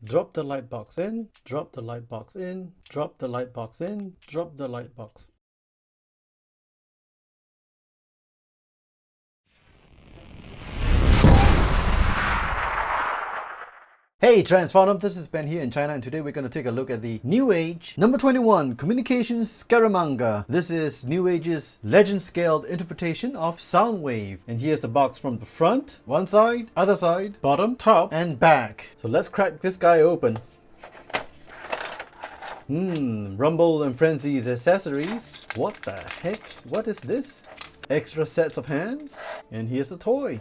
Drop the light box in, drop the light box in, drop the light box in, drop the light box. Hey Transformdom, this is Ben here in China, and today we're going to take a look at the NewAge number 21 Communications Scaramanga. This is NewAge's legend scaled interpretation of Soundwave. And here's the box from the front, one side, other side, bottom, top, and back. So let's crack this guy open. Rumble and Frenzy's accessories. What the heck? What is this? Extra sets of hands. And here's the toy.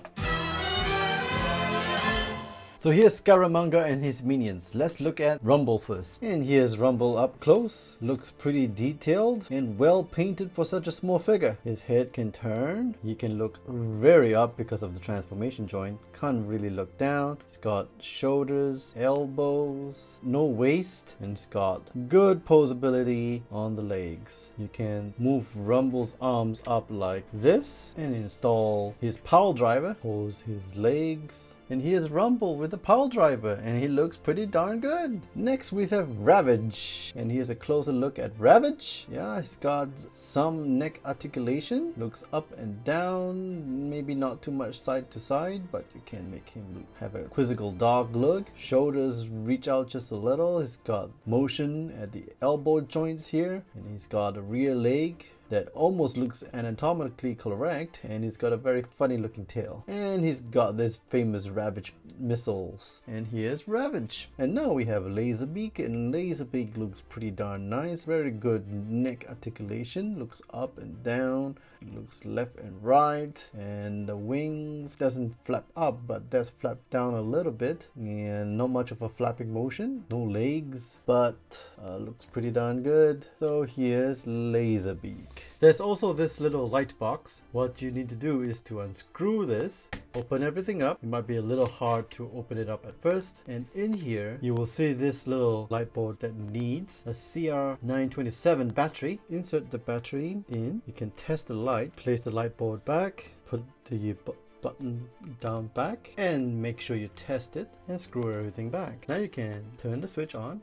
So here's Scaramanga and his minions. Let's look at Rumble first. And here's Rumble up close. Looks pretty detailed and well painted for such a small figure. His head can turn. He can look very up because of the transformation joint. Can't really look down. He's got shoulders, elbows, no waist, and it's got good posability on the legs. You can move Rumble's arms up like this and install his power driver. Pose his legs. And here's Rumble with the power driver, and he looks pretty darn good. Next we have Ravage, and here's a closer look at Ravage. Yeah, he's got some neck articulation, looks up and down, maybe not too much side to side, but you can make him have a quizzical dog look. Shoulders reach out just a little. He's got motion at the elbow joints here, and he's got a rear leg that almost looks anatomically correct, and he's got a very funny looking tail. And he's got this famous Ravage missiles. And here's Ravage. And now we have Laserbeak, and Laserbeak looks pretty darn nice. Very good neck articulation, looks up and down, looks left and right, and the wings doesn't flap up but does flap down a little bit, and not much of a flapping motion, no legs, but looks pretty darn good. So here's Laserbeak. There's also this little light box. What you need to do is to unscrew this, open everything up. It might be a little hard to open it up at first, and in here you will see this little light board that needs a CR927 battery. Insert the battery in. You can test the light, place the light board back, put the button down back, and make sure you test it and screw everything back. Now you can turn the switch on,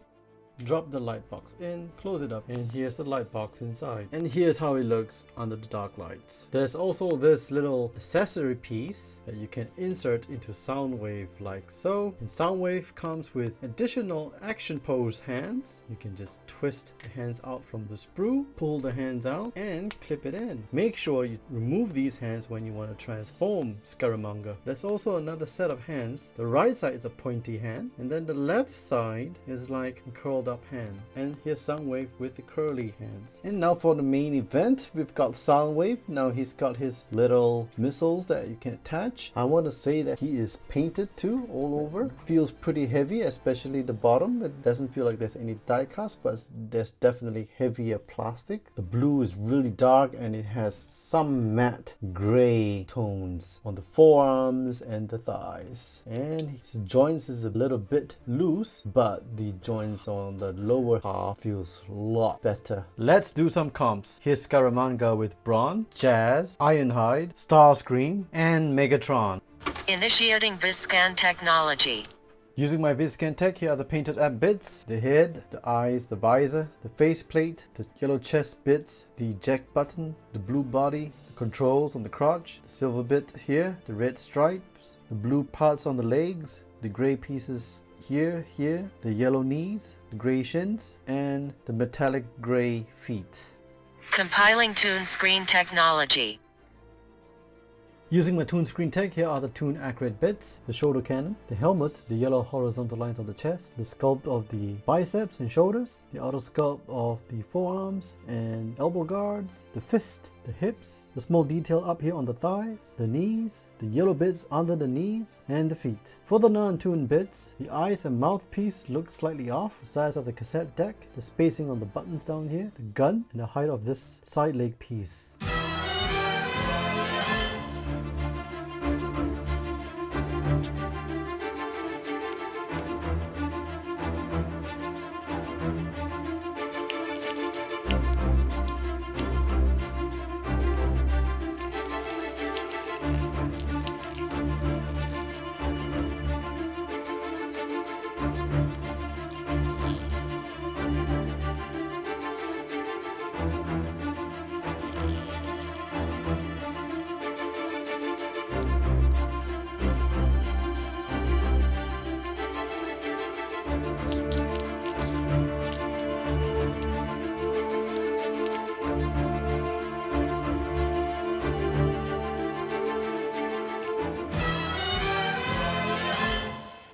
drop the light box in, close it up, and here's the light box inside. And here's how it looks under the dark lights. There's also this little accessory piece that you can insert into Soundwave like so. And Soundwave comes with additional action pose hands. You can just twist the hands out from the sprue, pull the hands out, and clip it in. Make sure you remove these hands when you want to transform Scaramanga. There's also another set of hands. The right side is a pointy hand, and then the left side is like a curled up hand. And here's Soundwave with the curly hands. And now for the main event, we've got Soundwave. Now he's got his little missiles that you can attach. I want to say that he is painted too all over. Feels pretty heavy, especially the bottom. It doesn't feel like there's any die cast, but there's definitely heavier plastic. The blue is really dark, and it has some matte gray tones on the forearms and the thighs. And his joints is a little bit loose, but the joints on the lower half feels a lot better. Let's do some comps. Here's Scaramanga with Brawn, Jazz, Ironhide, Starscream, and Megatron. Initiating Vizscan technology. Using my Vizscan tech, here are the painted up bits: the head, the eyes, the visor, the faceplate, the yellow chest bits, the jack button, the blue body, the controls on the crotch, the silver bit here, the red stripes, the blue parts on the legs, the gray pieces here, the yellow knees, the gray shins, and the metallic gray feet. Compiling Toon Screen technology. Using my Toon Screen tech, here are the Toon Accurate bits: the shoulder cannon, the helmet, the yellow horizontal lines on the chest, the sculpt of the biceps and shoulders, the auto sculpt of the forearms and elbow guards, the fist, the hips, the small detail up here on the thighs, the knees, the yellow bits under the knees, and the feet. For the non-Toon bits, the eyes and mouthpiece look slightly off, the size of the cassette deck, the spacing on the buttons down here, the gun, and the height of this side leg piece.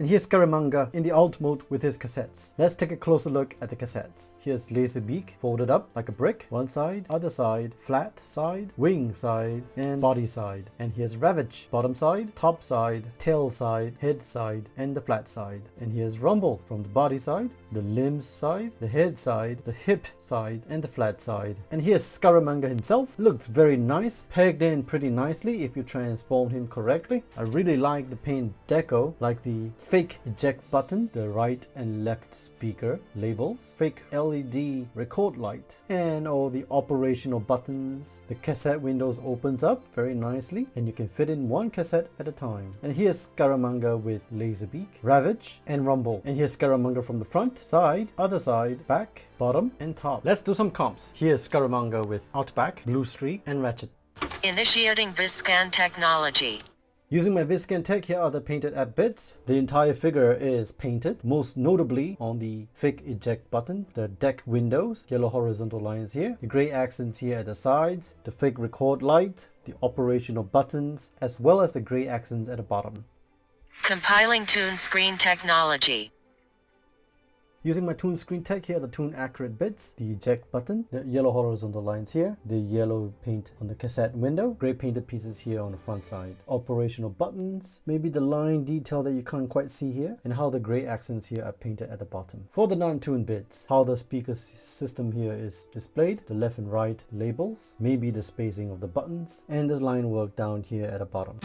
And here's Scaramanga in the alt mode with his cassettes. Let's take a closer look at the cassettes. Here's Laserbeak folded up like a brick, one side, other side, flat side, wing side, and body side. And here's Ravage, bottom side, top side, tail side, head side, and the flat side. And here's Rumble from the body side, the limbs side, the head side, the hip side, and the flat side. And here's Scaramanga himself. Looks very nice, pegged in pretty nicely if you transform him correctly. I really like the paint deco, like the fake eject button, the right and left speaker labels, fake LED record light, and all the operational buttons. The cassette windows opens up very nicely and you can fit in one cassette at a time. And here's Scaramanga with Laserbeak, Ravage, and Rumble. And here's Scaramanga from the front, side, other side, back, bottom, and top. Let's do some comps. Here's Scaramanga with Outback, Blue Streak, and Ratchet. Initiating Viscan technology. Using my Viscan tech, here are the painted app bits. The entire figure is painted, most notably on the fake eject button, the deck windows, yellow horizontal lines here, the grey accents here at the sides, the fake record light, the operational buttons, as well as the grey accents at the bottom. Compiling tune screen technology. Using my Tune Screen Tech, here are the Tune Accurate bits, the eject button, the yellow horizontal lines here, the yellow paint on the cassette window, grey painted pieces here on the front side, operational buttons, maybe the line detail that you can't quite see here, and how the grey accents here are painted at the bottom. For the non-tune bits, how the speaker system here is displayed, the left and right labels, maybe the spacing of the buttons, and this line work down here at the bottom.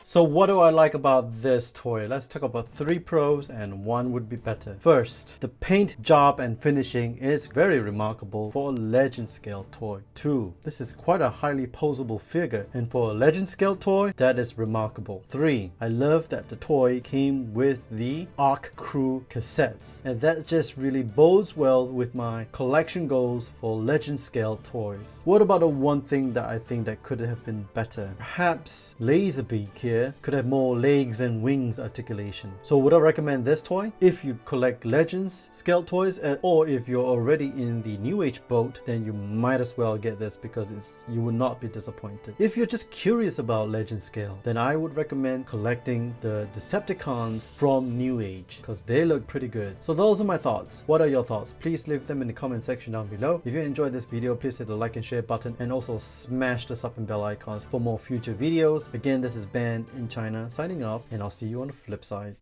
So what do I like about this toy? Let's talk about 3 pros and 1 would be better. First, the paint job and finishing is very remarkable for a legend scale toy. 2, this is quite a highly posable figure, and for a legend scale toy, that is remarkable. 3, I love that the toy came with the Arc Crew cassettes, and that just really bodes well with my collection goals for legend scale toys. What about the one thing that I think that could have been better? Perhaps Laserbeak here could have more legs and wings articulation. So would I recommend this toy? If you collect Legends scale toys, or if you're already in the New Age boat, then you might as well get this because you will not be disappointed. If you're just curious about Legend scale, then I would recommend collecting the Decepticons from New Age because they look pretty good. So those are my thoughts. What are your thoughts? Please leave them in the comment section down below. If you enjoyed this video, please hit the like and share button and also smash the sub and bell icons for more future videos. Again, this is Ben in China signing off, and I'll see you on the flip side.